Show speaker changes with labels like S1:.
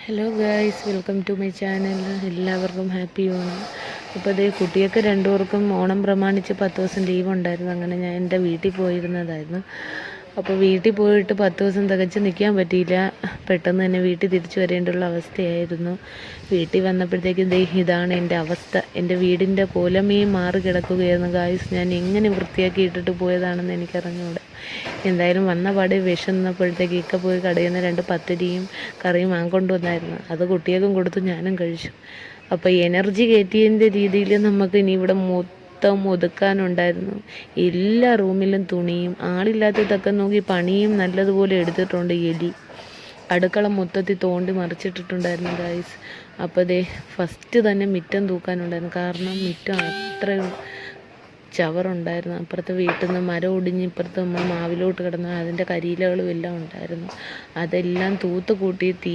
S1: Hello guys, welcome to my channel. എല്ലാവർക്കും happy Onam. അപ്പോൾ അതേ കുട്ടിയൊക്കെ രണ്ടുപേർക്കും ഓണം പ്രമാണിച്ച് 10 ദിവസം ലീവ് ഉണ്ടായിരുന്നു. അങ്ങനെ ഞാൻ എൻ്റെ വീട്ടിൽ പോയിരുന്നതായിരുന്നു. അപ്പോൾ വീട്ടിൽ പോയിട്ട് 10 ദിവസം തികച്ച് നിൽക്കാൻ പറ്റിയില്ല. പെട്ടെന്ന് തന്നെ വീട്ടിൽ തിരിച്ചു വരേണ്ടുള്ള അവസ്ഥയായിരുന്നു. വീട്ടിൽ വന്നപ്പോഴത്തേക്കും ഇതാണ് എൻ്റെ അവസ്ഥ. എൻ്റെ വീടിൻ്റെ കോലമേ മാറി കിടക്കുകയായിരുന്നു ഗായ്സ്. ഞാൻ എങ്ങനെ വൃത്തിയാക്കി ഇട്ടിട്ട് പോയതാണെന്ന് എനിക്കറിഞ്ഞൂടെ. എന്തായാലും വന്ന പാടെ വിശന്നപ്പോഴത്തേക്ക് ഇക്ക പോയി കടയിൽ നിന്ന് 2 പത്തിരിയും കറിയും വാങ്ങിക്കൊണ്ട് വന്നായിരുന്നു. അത് കുട്ടികൾക്കും കൊടുത്തു, ഞാനും കഴിച്ചു. അപ്പോൾ എനർജി കയറ്റിയതിൻ്റെ രീതിയിൽ നമുക്ക് ഇനി ഇവിടെ മൊത്തം ഒതുക്കാനുണ്ടായിരുന്നു. എല്ലാ റൂമിലും തുണിയും, ആളില്ലാത്തതൊക്കെ നോക്കി പണിയും നല്ലതുപോലെ എടുത്തിട്ടുണ്ട്. എലി അടുക്കള മൊത്തത്തിൽ തോണ്ടി മറിച്ചിട്ടിട്ടുണ്ടായിരുന്നു ഗായ്സ്. അപ്പോൾ ഫസ്റ്റ് തന്നെ മുറ്റം തൂക്കാനുണ്ടായിരുന്നു. കാരണം മുറ്റം അത്രയും ചവറുണ്ടായിരുന്നു. അപ്പുറത്തെ വീട്ടിൽ നിന്ന് മരം ഒടിഞ്ഞ് ഇപ്പുറത്ത് നമ്മൾ മാവിലോട്ട് കിടന്ന അതിൻ്റെ കരിയിലകളും എല്ലാം ഉണ്ടായിരുന്നു. അതെല്ലാം തൂത്ത് കൂട്ടി തീ